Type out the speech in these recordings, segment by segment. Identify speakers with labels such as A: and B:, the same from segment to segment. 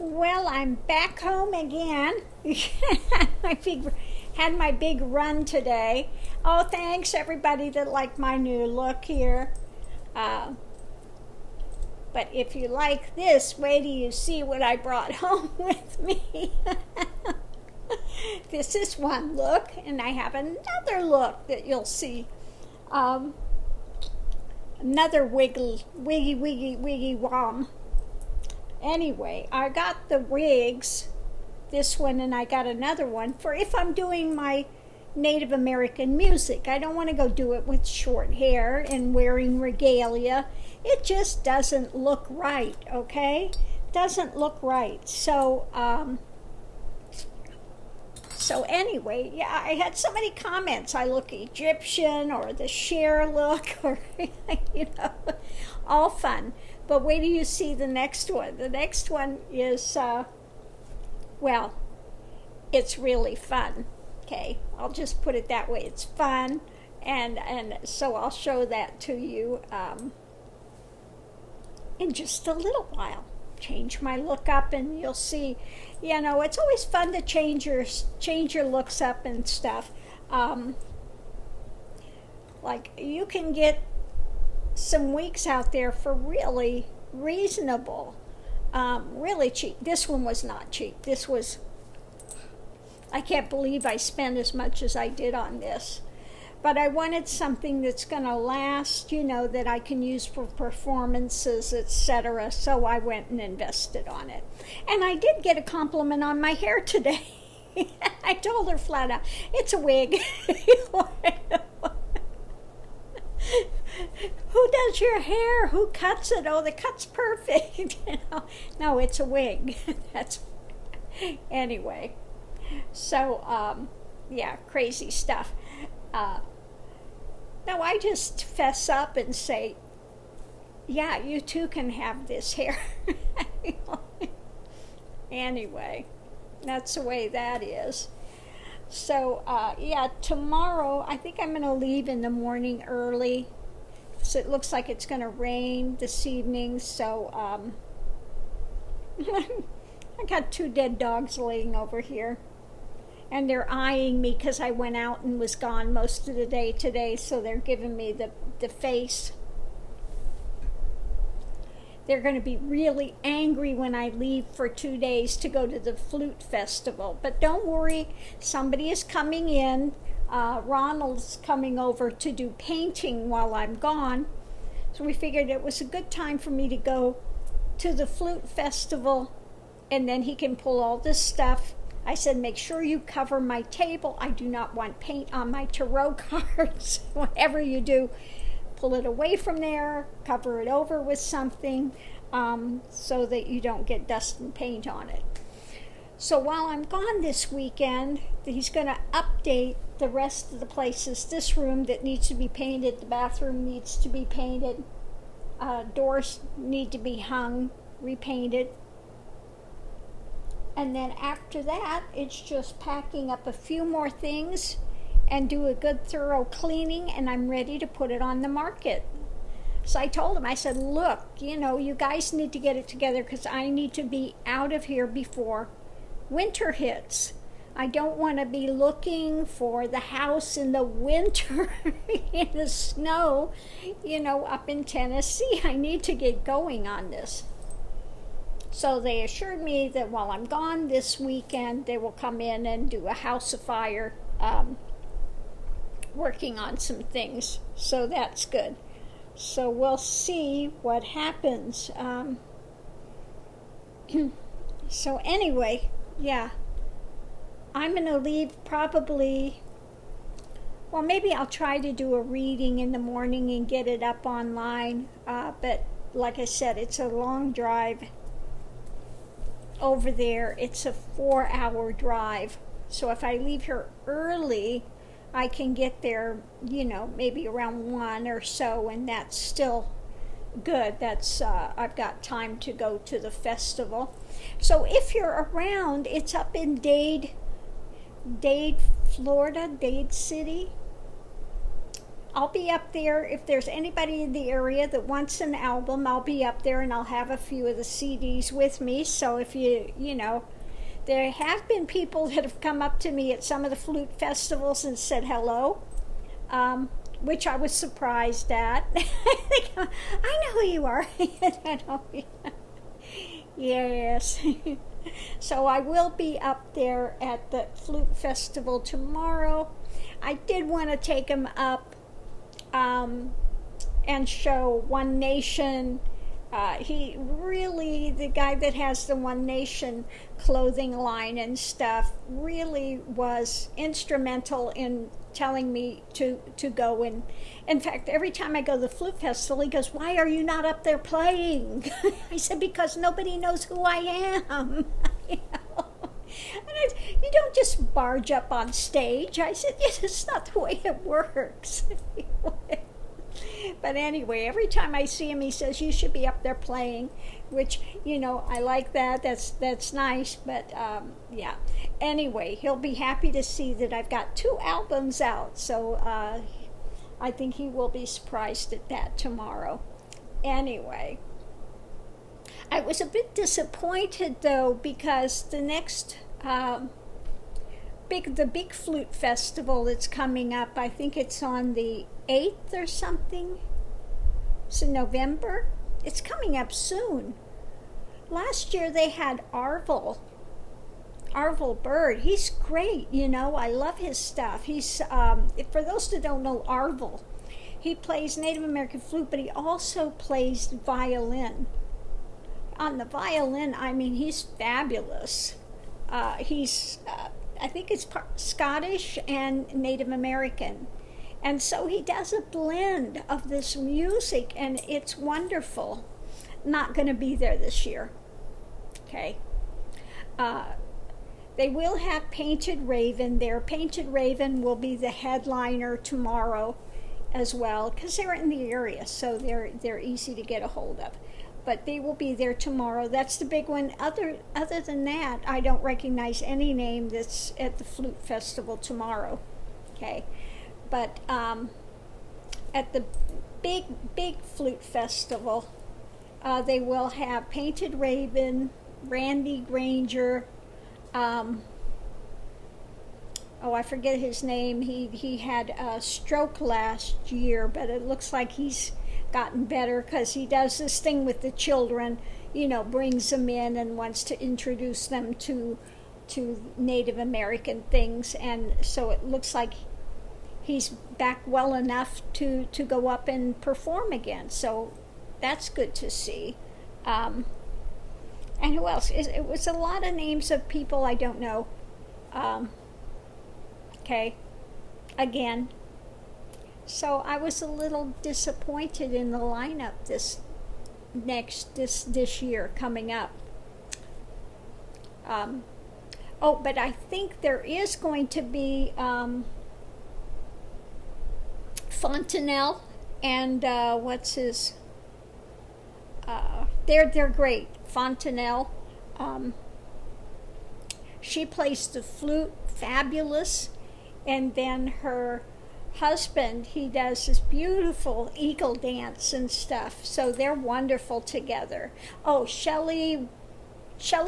A: Well, I'm back home again. Had my big run today. Oh, thanks everybody that liked my new look here. But if you like this, wait till you see what I brought home with me. This is one look, and I have another look that you'll see. Another wiggy wom. Anyway, I got the wigs, this one, and I got another one for if I'm doing my Native American music. I don't want to go do it with short hair and wearing regalia. It just doesn't look right, okay? Doesn't look right. So anyway, yeah, I had so many comments. I look Egyptian, or the Cher look, or, all fun. But wait till you see the next one. The next one is, it's really fun. Okay, I'll just put it that way. It's fun, and so I'll show that to you in just a little while. Change my look up, and you'll see. It's always fun to change your looks up and stuff. Like you can get some wigs out there for really reasonable, really cheap. This one was not cheap. I can't believe I spent as much as I did on this. But I wanted something that's going to last, that I can use for performances, etc. So I went and invested on it. And I did get a compliment on my hair today. I told her flat out, it's a wig. Who does your hair? Who cuts it? Oh, the cut's perfect. No, it's a wig. Anyway. So, crazy stuff. No, I just fess up and say, yeah, you too can have this hair. Anyway, that's the way that is. So, tomorrow, I think I'm going to leave in the morning early. So it looks like it's going to rain this evening. So, I got 2 dead dogs laying over here. And they're eyeing me because I went out and was gone most of the day today. So they're giving me the face. They're going to be really angry when I leave for 2 days to go to the flute festival. But don't worry, somebody is coming in. Ronald's coming over to do painting while I'm gone. So we figured it was a good time for me to go to the flute festival, and then he can pull all this stuff. I said, make sure you cover my table. I do not want paint on my tarot cards. Whatever you do, pull it away from there, cover it over with something, so that you don't get dust and paint on it. So while I'm gone this weekend, he's going to update the rest of the places. This room that needs to be painted, the bathroom needs to be painted, doors need to be hung, repainted. And then after that, it's just packing up a few more things and do a good thorough cleaning, and I'm ready to put it on the market. So I told him, I said, look, you guys need to get it together because I need to be out of here before winter hits. I don't want to be looking for the house in the winter in the snow, up in Tennessee. I need to get going on this. So they assured me that while I'm gone this weekend, they will come in and do a house of fire, working on some things. So that's good. So we'll see what happens. So anyway, I'm going to leave probably, maybe I'll try to do a reading in the morning and get it up online. But like I said, it's a long drive over there. It's a 4-hour drive. So if I leave here early, I can get there, maybe around 1 or so, and that's still good. That's I've got time to go to the festival. So if you're around, it's up in Dade, Florida, Dade City. I'll be up there. If there's anybody in the area that wants an album, I'll be up there, and I'll have a few of the CDs with me. So if you know, there have been people that have come up to me at some of the flute festivals and said hello, which I was surprised at. I know who you are. Yes. So I will be up there at the flute festival tomorrow. I did want to take him up and show One Nation. He really, the guy that has the One Nation clothing line and stuff, really was instrumental in telling me to go. And in fact, every time I go to the flute festival, he goes, "Why are you not up there playing?" I said, "Because nobody knows who I am." You know? And you don't just barge up on stage. I said, "Yes, it's not the way it works." But anyway, every time I see him, he says, "You should be up there playing," which, you know, I like that. That's nice. But yeah. Anyway, he'll be happy to see that I've got 2 albums out. So I think he will be surprised at that tomorrow. Anyway, I was a bit disappointed though, because the next big flute festival that's coming up, I think it's on the 8th or something. It's in November. It's coming up soon. Last year they had Arvel Bird. He's great, you know. I love his stuff. He's for those that don't know Arvel, he plays Native American flute, but he also plays violin. On the violin, I mean, he's fabulous. He's I think it's Scottish and Native American. And so he does a blend of this music, and it's wonderful. Not going to be there this year. Okay. They will have Painted Raven there. Painted Raven will be the headliner tomorrow as well, because they're in the area, so they're easy to get a hold of. But they will be there tomorrow. That's the big one. Other than that, I don't recognize any name that's at the flute festival tomorrow. Okay. But at the big flute festival, they will have Painted Raven, Randy Granger, I forget his name. He had a stroke last year, but it looks like he's gotten better, because he does this thing with the children, you know, brings them in and wants to introduce them to Native American things, and so it looks like he's back well enough to go up and perform again. So that's good to see. And who else? It was a lot of names of people I don't know. Okay. Again. So I was a little disappointed in the lineup this year coming up. But I think there is going to be Fontanelle and what's his? They're great. Fontanelle. She plays the flute, fabulous, and then her husband, he does this beautiful eagle dance and stuff. So they're wonderful together. Oh, Shelley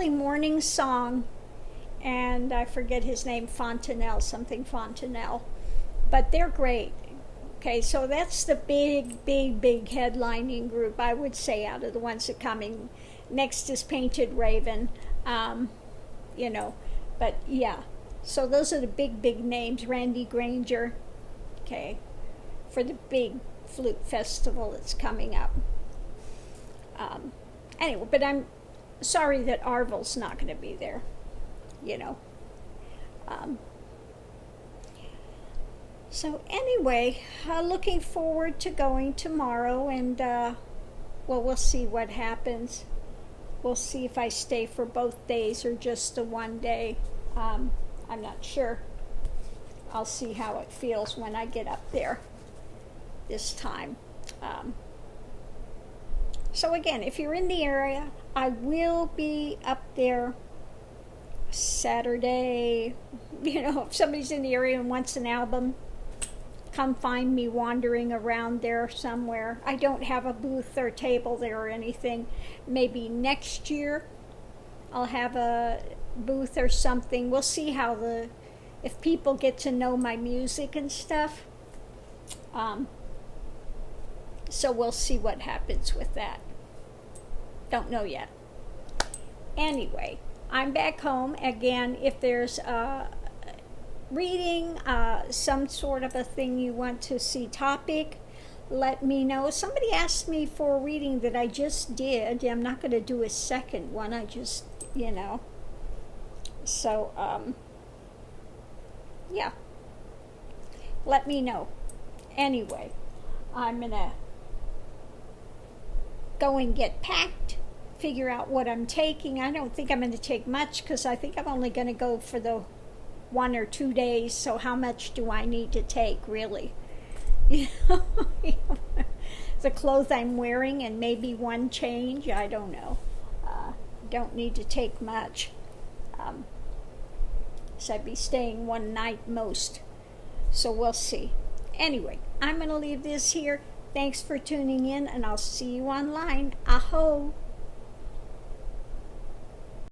A: Morning Song, and I forget his name, something Fontanelle, but they're great. Okay, so that's the big headlining group, I would say, out of the ones that are coming. Next is Painted Raven, you know, but yeah. So those are the big names. Randy Granger, okay, for the big flute festival that's coming up. Anyway, but I'm sorry that Arvel's not going to be there, you know. So anyway, looking forward to going tomorrow, and we'll see what happens. We'll see if I stay for both days or just the one day. I'm not sure. I'll see how it feels when I get up there this time. So again, if you're in the area, I will be up there Saturday. You know, if somebody's in the area and wants an album, come find me wandering around there somewhere. I don't have a booth or table there or anything. Maybe next year I'll have a booth or something. We'll see how if people get to know my music and stuff. So we'll see what happens with that. Don't know yet. Anyway, I'm back home. Again, if there's a reading, some sort of a thing you want to see topic, let me know. Somebody asked me for a reading that I just did. I'm not going to do a second one. I just, So, yeah. Let me know. Anyway, I'm going to go and get packed, figure out what I'm taking. I don't think I'm going to take much because I think I'm only going to go for the 1 or 2 days. So how much do I need to take, really? The clothes I'm wearing and maybe one change. I don't know. Don't need to take much. So I'd be staying one night most. So we'll see. Anyway, I'm going to leave this here. Thanks for tuning in, and I'll see you online. Aho!